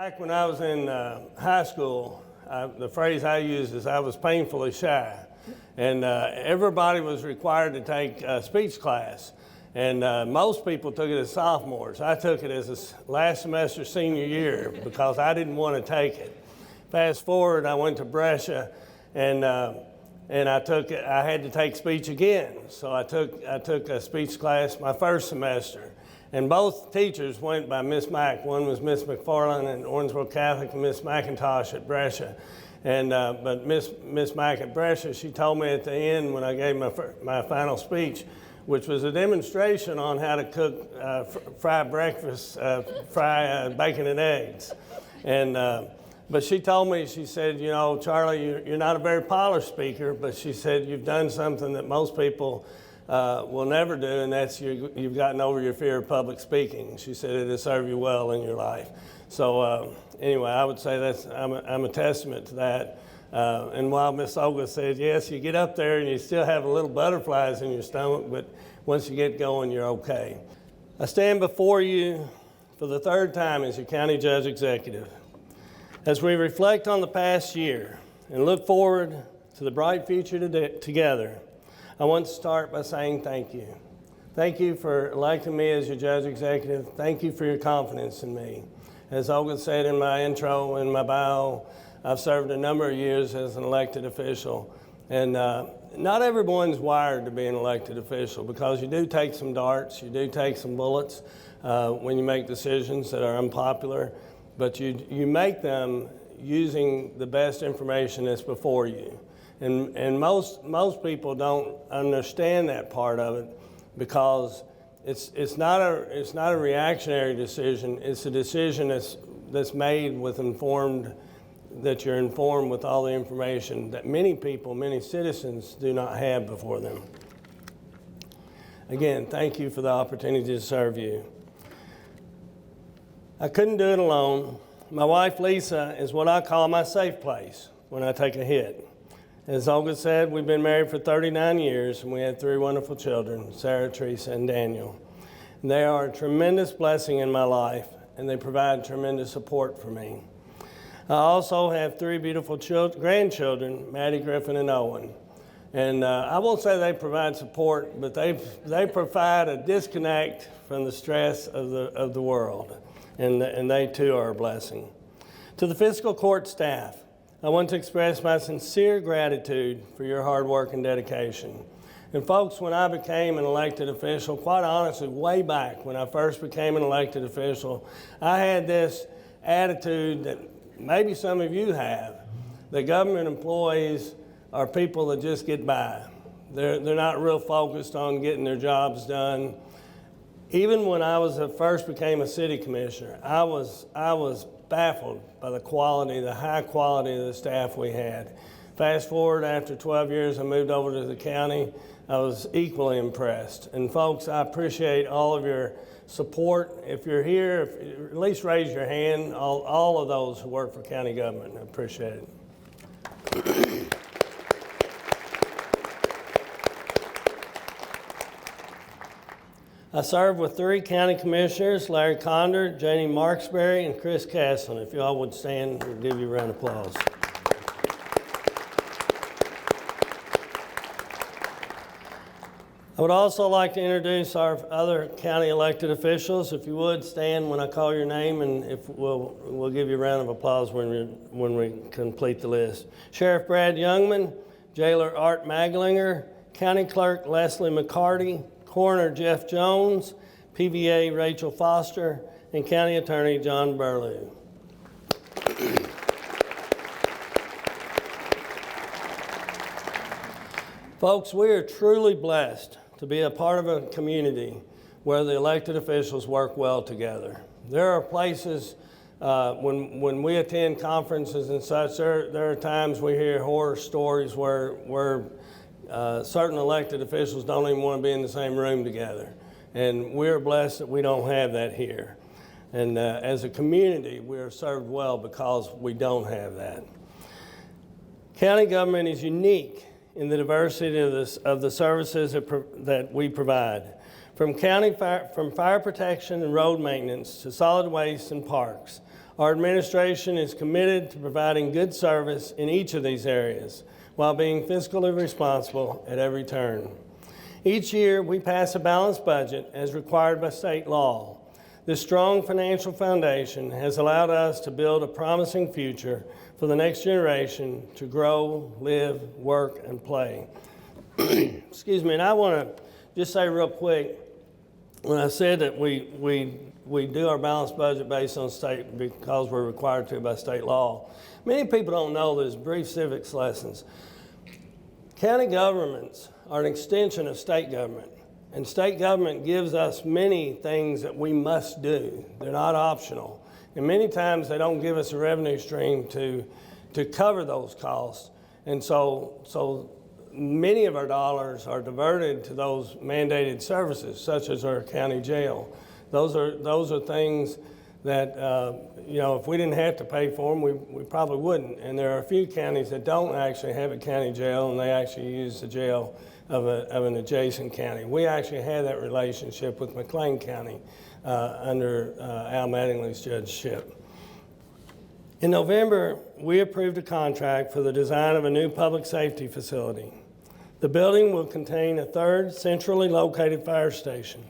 Back when I was in high school, the phrase I used is I was painfully shy. And everybody was required to take a speech class. And most people took it as sophomores. I took it as a last semester senior year because I didn't want to take it. Fast forward, I went to Brescia, and I had to take speech again. So I took a speech class my first semester. And both teachers went by Miss Mack. One was Miss McFarland at Owensboro Catholic and Miss McIntosh at Brescia. And but Miss Mack at Brescia, she told me at the end when I gave my final speech, which was a demonstration on how to cook fried breakfast, bacon and eggs. And but she told me, she said, you know, Charlie, you're not a very polished speaker, but she said you've done something that most people will never do, and that's you've gotten over your fear of public speaking. She said it'll serve you well in your life. So anyway, I would say I'm a testament to that. And while Miss Olga said, yes, you get up there and you still have a little butterflies in your stomach, but once you get going, you're okay. I stand before you for the third time as your county judge executive. As we reflect on the past year and look forward to the bright future together, I want to start by saying thank you. Thank you for electing me as your judge executive. Thank you for your confidence in me. As Olga said in my intro and my bio, I've served a number of years as an elected official. And not everyone's wired to be an elected official because you do take some darts, you do take some bullets when you make decisions that are unpopular, but you make them using the best information that's before you. And most people don't understand that part of it because it's not a reactionary decision. It's a decision that's made with that you're informed with all the information that many people, many citizens do not have before them. Again, thank you for the opportunity to serve you. I couldn't do it alone. My wife, Lisa, is what I call my safe place when I take a hit. As Olga said, we've been married for 39 years, and we had 3 wonderful children, Sarah, Teresa, and Daniel. And they are a tremendous blessing in my life, and they provide tremendous support for me. I also have 3 beautiful grandchildren, Maddie, Griffin, and Owen. And I won't say they provide support, but they provide a disconnect from the stress of the world. And they too are a blessing. To the fiscal court staff, I want to express my sincere gratitude for your hard work and dedication. And folks, when I became an elected official, quite honestly, way back when I first became an elected official, I had this attitude that maybe some of you have, that government employees are people that just get by. They're not real focused on getting their jobs done. Even when I first became a city commissioner, I was baffled by the high quality of the staff we had. Fast forward, after 12 years, I moved over to the county. I was equally impressed. And folks, I appreciate all of your support. If you're here, at least raise your hand, all of those who work for county government. I appreciate it. I served with 3 county commissioners, Larry Condor, Janie Marksberry, and Chris Castlen. If you all would stand, we'll give you a round of applause. I would also like to introduce our other county elected officials. If you would stand when I call your name, and if we'll give you a round of applause when we complete the list. Sheriff Brad Youngman, Jailer Art Maglinger, County Clerk Leslie McCarty, Coroner Jeff Jones, PVA Rachel Foster, and County Attorney John Burlew. Folks, we are truly blessed to be a part of a community where the elected officials work well together. There are places when we attend conferences and such, there are times we hear horror stories where certain elected officials don't even want to be in the same room together. And we're blessed that we don't have that here. And as a community, we are served well because we don't have that. County government is unique in the diversity of the services that we provide. From fire protection and road maintenance to solid waste and parks, Our administration is committed to providing good service in each of these areas while being fiscally responsible at every turn. Each year, we pass a balanced budget as required by state law. This strong financial foundation has allowed us to build a promising future for the next generation to grow, live, work, and play. Excuse me, and I want to just say real quick, when I said that we do our balanced budget based on state because we're required to by state law, many people don't know there's brief civics lessons. County governments are an extension of state government, and state government gives us many things that we must do. They're not optional, and many times they don't give us a revenue stream to cover those costs, and so many of our dollars are diverted to those mandated services, such as our county jail. Those are things that, if we didn't have to pay for them, we probably wouldn't. And there are a few counties that don't actually have a county jail, and they actually use the jail of an adjacent county. We actually had that relationship with McLean County under Al Mattingly's judgeship. In November, we approved a contract for the design of a new public safety facility. The building will contain a third centrally located fire station,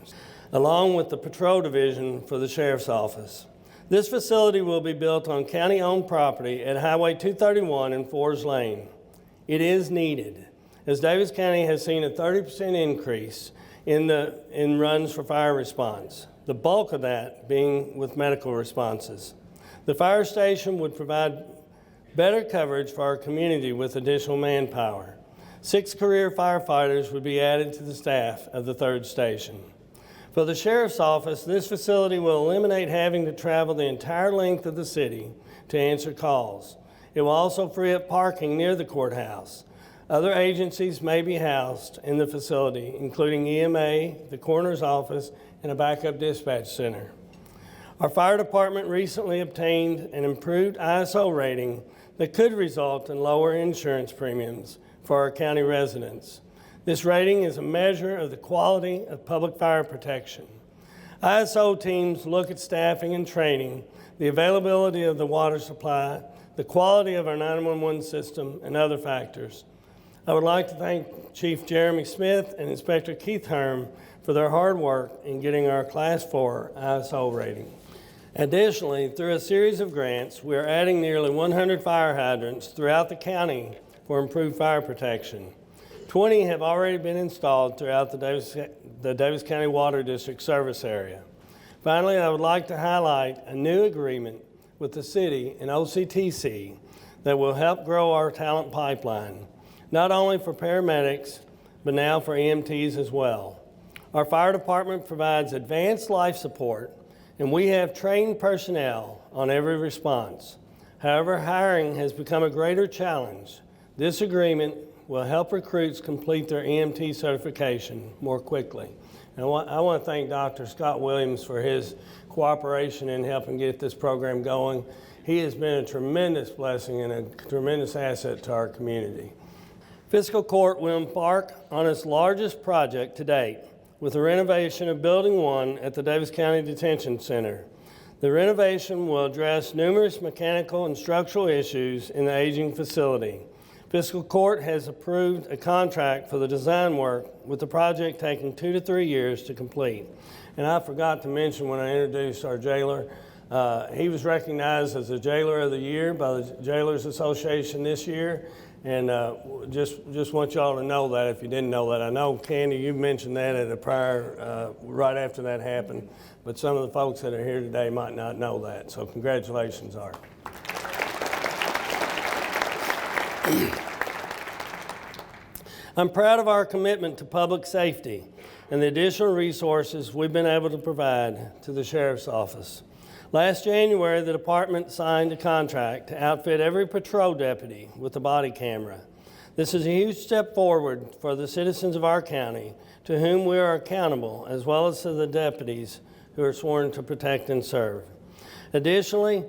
along with the patrol division for the sheriff's office. This facility will be built on county-owned property at Highway 231 and Fords Lane. It is needed, as Davis County has seen a 30% increase in runs for fire response, the bulk of that being with medical responses. The fire station would provide better coverage for our community with additional manpower. 6 career firefighters would be added to the staff of the third station. For the sheriff's office, this facility will eliminate having to travel the entire length of the city to answer calls. It will also free up parking near the courthouse. Other agencies may be housed in the facility, including EMA, the coroner's office, and a backup dispatch center. Our fire department recently obtained an improved ISO rating that could result in lower insurance premiums for our county residents. This rating is a measure of the quality of public fire protection. ISO teams look at staffing and training, the availability of the water supply, the quality of our 911 system, and other factors. I would like to thank Chief Jeremy Smith and Inspector Keith Herm for their hard work in getting our Class 4 ISO rating. Additionally, through a series of grants, we are adding nearly 100 fire hydrants throughout the county for improved fire protection. 20 have already been installed throughout the Davis County Water District service area. Finally, I would like to highlight a new agreement with the city and OCTC that will help grow our talent pipeline, not only for paramedics, but now for EMTs as well. Our fire department provides advanced life support, and we have trained personnel on every response. However, hiring has become a greater challenge. This agreement will help recruits complete their EMT certification more quickly. And I want to thank Dr. Scott Williams for his cooperation in helping get this program going. He has been a tremendous blessing and a tremendous asset to our community. Fiscal Court will embark on its largest project to date with the renovation of Building 1 at the Davis County Detention Center. The renovation will address numerous mechanical and structural issues in the aging facility. Fiscal Court has approved a contract for the design work, with the project taking 2 to 3 years to complete. And I forgot to mention when I introduced our jailer, he was recognized as the Jailer of the Year by the Jailers Association this year. And just want y'all to know that if you didn't know that. I know, Candy, you mentioned that at a prior, right after that happened, but some of the folks that are here today might not know that. So congratulations, Art. I'm proud of our commitment to public safety and the additional resources we've been able to provide to the Sheriff's Office. Last January, the department signed a contract to outfit every patrol deputy with a body camera. This is a huge step forward for the citizens of our county, to whom we are accountable, as well as to the deputies who are sworn to protect and serve. Additionally,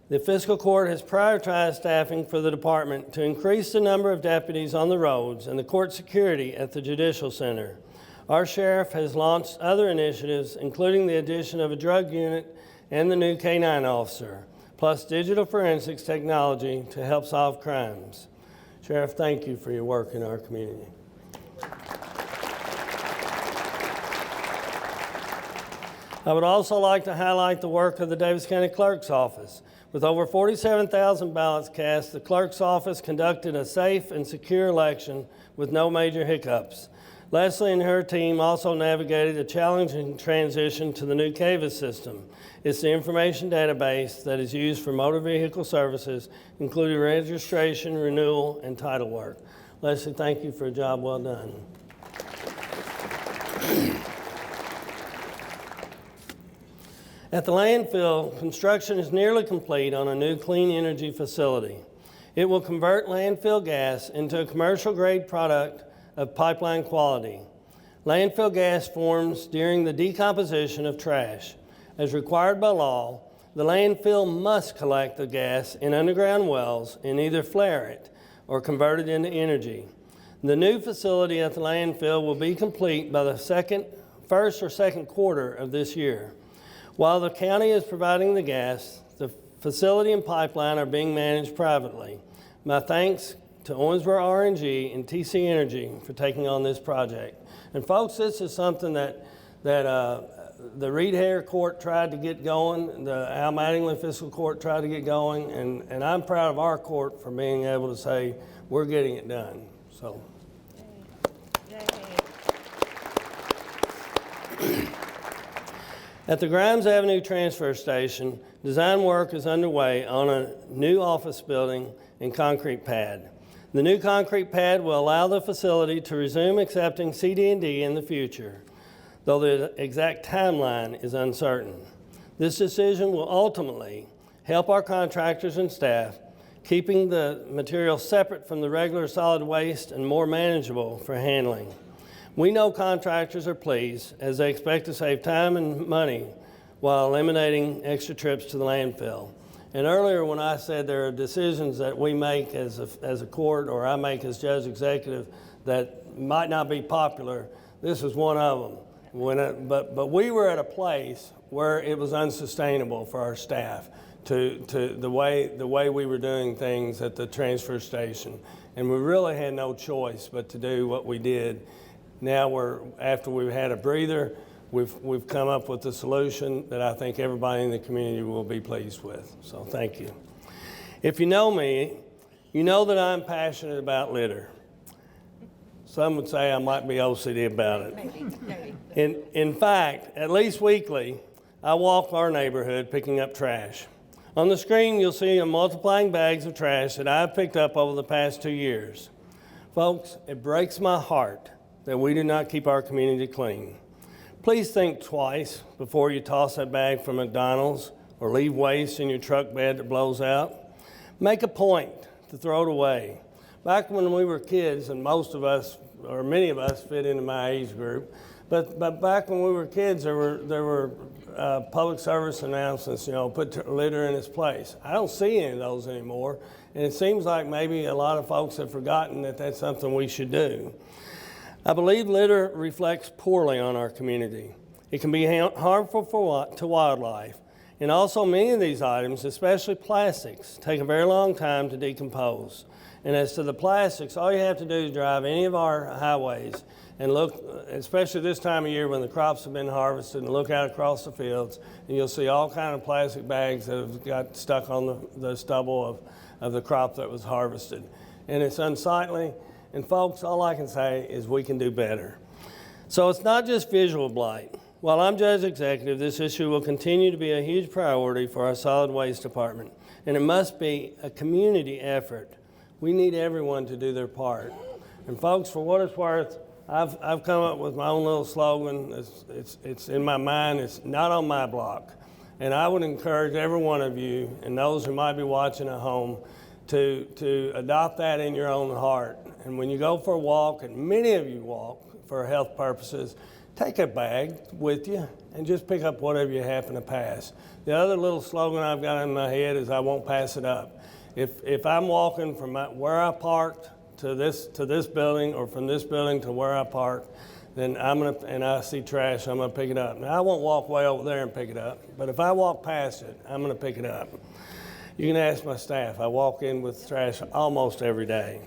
the Fiscal Court has prioritized staffing for the department to increase the number of deputies on the roads and the court security at the Judicial Center. Our sheriff has launched other initiatives, including the addition of a drug unit and the new K-9 officer, plus digital forensics technology to help solve crimes. Sheriff, thank you for your work in our community. I would also like to highlight the work of the Davis County Clerk's Office. With over 47,000 ballots cast, the Clerk's Office conducted a safe and secure election with no major hiccups. Leslie and her team also navigated a challenging transition to the new CAVIS system. It's the information database that is used for motor vehicle services, including registration, renewal, and title work. Leslie, thank you for a job well done. At the landfill, construction is nearly complete on a new clean energy facility. It will convert landfill gas into a commercial-grade product of pipeline quality. Landfill gas forms during the decomposition of trash. As required by law, the landfill must collect the gas in underground wells and either flare it or convert it into energy. The new facility at the landfill will be complete by the first or second quarter of this year. While the county is providing the gas, the facility and pipeline are being managed privately. My thanks to Owensboro RNG and TC Energy for taking on this project. And folks, this is something that the Reed-Hare Court tried to get going, the Al Mattingly Fiscal Court tried to get going, and I'm proud of our court for being able to say we're getting it done. So. At the Grimes Avenue Transfer Station, design work is underway on a new office building and concrete pad. The new concrete pad will allow the facility to resume accepting CD&D in the future, though the exact timeline is uncertain. This decision will ultimately help our contractors and staff, keeping the material separate from the regular solid waste and more manageable for handling. We know contractors are pleased as they expect to save time and money while eliminating extra trips to the landfill. And earlier when I said there are decisions that we make as a court or I make as judge executive that might not be popular, this is one of them. But we were at a place where it was unsustainable for our staff to the way we were doing things at the transfer station. And we really had no choice but to do what we did. Now after we've had a breather, we've come up with a solution that I think everybody in the community will be pleased with. So thank you. If you know me, you know that I'm passionate about litter. Some would say I might be OCD about it. Maybe. In fact, at least weekly, I walk our neighborhood picking up trash. On the screen, you'll see a multiplying bags of trash that I've picked up over the past 2 years. Folks, it breaks my heart that we do not keep our community clean. Please think twice before you toss that bag from McDonald's or leave waste in your truck bed that blows out. Make a point to throw it away. Back when we were kids, and most of us, or many of us fit into my age group, but back when we were kids, there were public service announcements, put litter in its place. I don't see any of those anymore, and it seems like maybe a lot of folks have forgotten that that's something we should do. I believe litter reflects poorly on our community. It can be harmful to wildlife, and also many of these items, especially plastics, take a very long time to decompose. And as to the plastics, all you have to do is drive any of our highways and look, especially this time of year when the crops have been harvested, and look out across the fields, and you'll see all kinds of plastic bags that have got stuck on the stubble of the crop that was harvested. And it's unsightly. And folks, all I can say is we can do better. So it's not just visual blight. While I'm judge executive, this issue will continue to be a huge priority for our solid waste department. And it must be a community effort. We need everyone to do their part. And folks, for what it's worth, I've come up with my own little slogan. It's in my mind. It's not on my block. And I would encourage every one of you and those who might be watching at home to adopt that in your own heart. And when you go for a walk, and many of you walk for health purposes, take a bag with you and just pick up whatever you happen to pass. The other little slogan I've got in my head is I won't pass it up. If I'm walking from where I parked to this building, or from this building to where I parked, then and I see trash, I'm gonna pick it up. Now I won't walk way over there and pick it up, but if I walk past it, I'm gonna pick it up. You can ask my staff. I walk in with trash almost every day.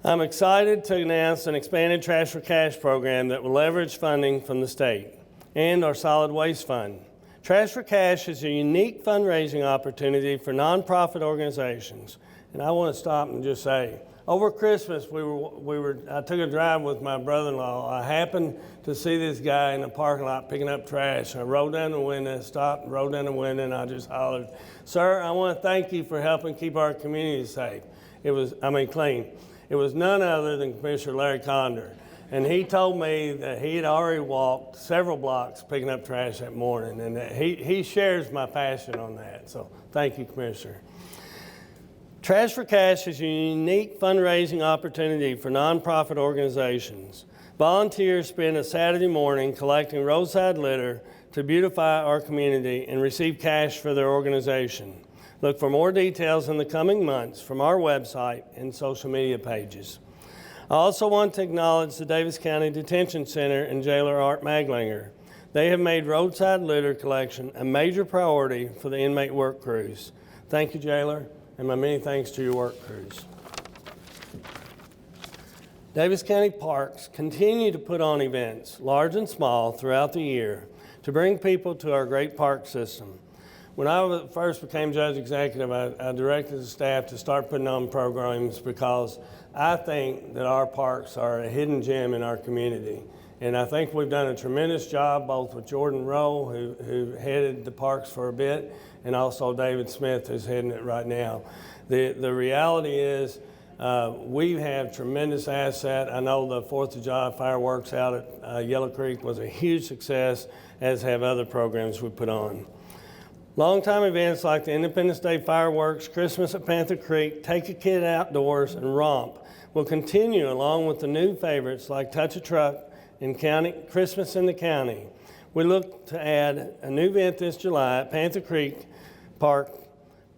I'm excited to announce an expanded Trash for Cash program that will leverage funding from the state and our solid waste fund. Trash for Cash is a unique fundraising opportunity for nonprofit organizations. And I want to stop and just say, over Christmas, I took a drive with my brother-in-law. I happened to see this guy in the parking lot picking up trash. I rolled down the window, stopped, rolled down the window, and I just hollered, "Sir, I want to thank you for helping keep our community safe." Clean. It was none other than Commissioner Larry Condor. And he told me that he had already walked several blocks picking up trash that morning, and that he shares my passion on that. So thank you, Commissioner. Trash for Cash is a unique fundraising opportunity for nonprofit organizations. Volunteers spend a Saturday morning collecting roadside litter to beautify our community and receive cash for their organization. Look for more details in the coming months from our website and social media pages. I also want to acknowledge the Davis County Detention Center and Jailer Art Maglinger. They have made roadside litter collection a major priority for the inmate work crews. Thank you, Jailer, and my many thanks to your work crews. Davis County Parks continue to put on events, large and small, throughout the year to bring people to our great park system. When I first became judge executive, I directed the staff to start putting on programs because I think that our parks are a hidden gem in our community. And I think we've done a tremendous job, both with Jordan Rowe, who headed the parks for a bit, and also David Smith, who's heading it right now. The reality is we have tremendous asset. I know the 4th of July fireworks out at Yellow Creek was a huge success, as have other programs we put on. Longtime events like the Independence Day fireworks, Christmas at Panther Creek, Take a Kid Outdoors, and Romp will continue, along with the new favorites like Touch a Truck and Christmas in the County. We look to add a new event this July at Panther Creek Park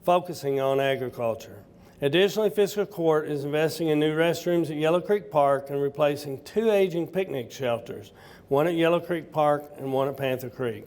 focusing on agriculture. Additionally, Fiscal Court is investing in new restrooms at Yellow Creek Park and replacing 2 aging picnic shelters, one at Yellow Creek Park and one at Panther Creek.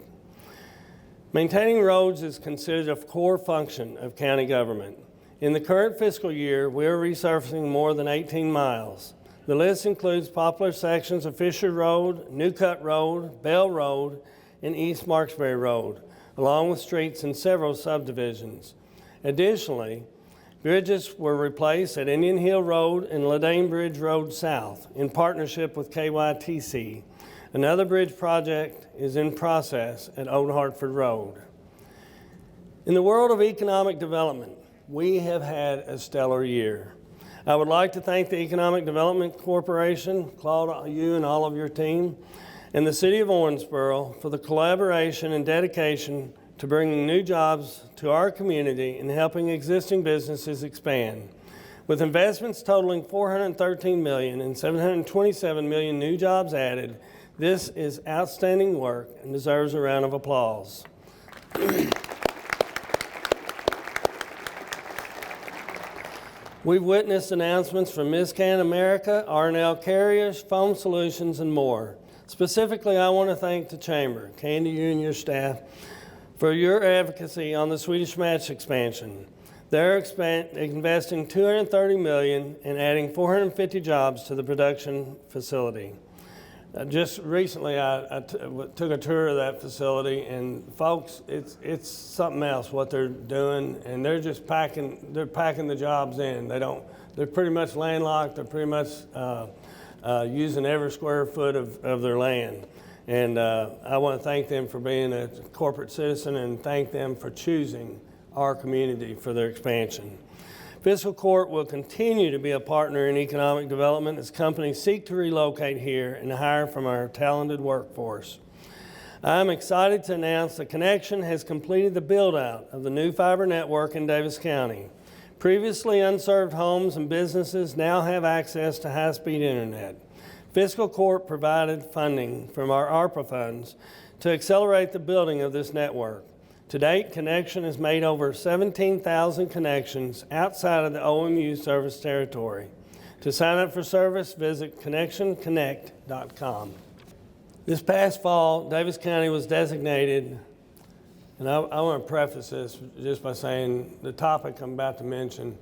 Maintaining roads is considered a core function of county government. In the current fiscal year, we are resurfacing more than 18 miles. The list includes popular sections of Fisher Road, New Cut Road, Bell Road, and East Marksbury Road, along with streets in several subdivisions. Additionally, bridges were replaced at Indian Hill Road and Ladane Bridge Road South in partnership with KYTC. Another bridge project is in process at Old Hartford Road. In the world of economic development, we have had a stellar year. I would like to thank the Economic Development Corporation, Claude, you and all of your team, and the City of Owensboro for the collaboration and dedication to bringing new jobs to our community and helping existing businesses expand. With investments totaling $413 million and $727 million new jobs added, this is outstanding work and deserves a round of applause. We've witnessed announcements from Miscan America, R&L Carriers, Foam Solutions, and more. Specifically, I want to thank the Chamber, Candy, you and your staff, for your advocacy on the Swedish Match expansion. They're investing $230 million and adding 450 jobs to the production facility. Just recently, I took a tour of that facility, and folks, it's something else what they're doing, and they're just packing the jobs in. They're pretty much landlocked. They're pretty much using every square foot of their land. And I want to thank them for being a corporate citizen and thank them for choosing our community for their expansion. Fiscal Court will continue to be a partner in economic development as companies seek to relocate here and hire from our talented workforce. I'm excited to announce that Connection has completed the build-out of the new fiber network in Davis County. Previously unserved homes and businesses now have access to high-speed internet. Fiscal Court provided funding from our ARPA funds to accelerate the building of this network. To date, Connection has made over 17,000 connections outside of the OMU service territory. To sign up for service, visit connectionconnect.com. This past fall, Davis County was designated And I want to preface this just by saying the topic I'm about to mention,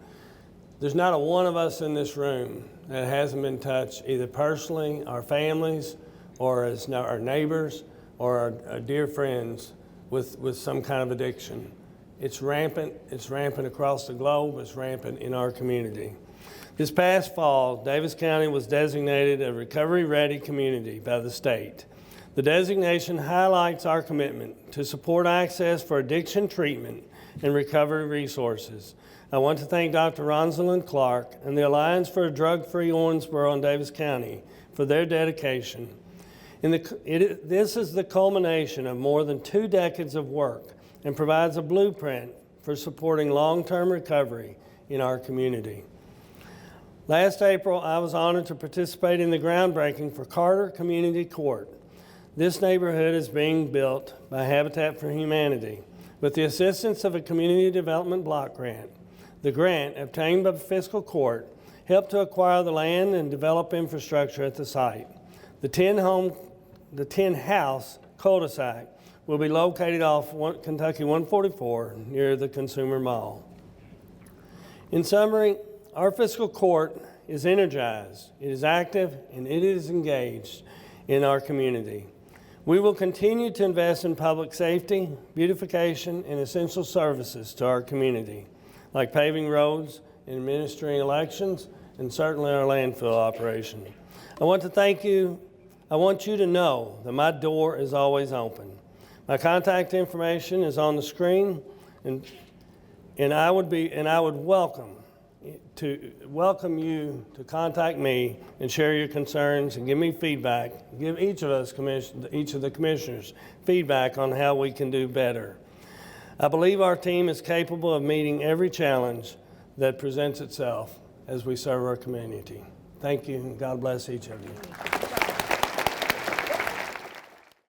there's not a one of us in this room that hasn't been touched either personally, our families, or as our neighbors, or our dear friends with some kind of addiction. It's rampant across the globe, it's rampant in our community. This past fall, Davis County was designated a recovery-ready community by the state. The designation highlights our commitment to support access for addiction treatment and recovery resources. I want to thank Dr. Rosalind Clark and the Alliance for a Drug-Free Owensboro and Davis County for their dedication. This is the culmination of more than 2 decades of work and provides a blueprint for supporting long-term recovery in our community. Last April, I was honored to participate in the groundbreaking for Carter Community Court. This neighborhood is being built by Habitat for Humanity with the assistance of a community development block grant. The grant, obtained by the fiscal court, helped to acquire the land and develop infrastructure at the site. The 10-house cul-de-sac will be located off Kentucky 144 near the Consumer Mall. In summary, our fiscal court is energized, it is active, and it is engaged in our community. We will continue to invest in public safety, beautification, and essential services to our community, like paving roads, administering elections, and certainly our landfill operation. I want to thank you. I want you to know that my door is always open. My contact information is on the screen, and I would welcome you to contact me and share your concerns and give me feedback. Give each of the commissioners feedback on how we can do better. I believe our team is capable of meeting every challenge that presents itself as we serve our community. Thank you, and God bless each of you.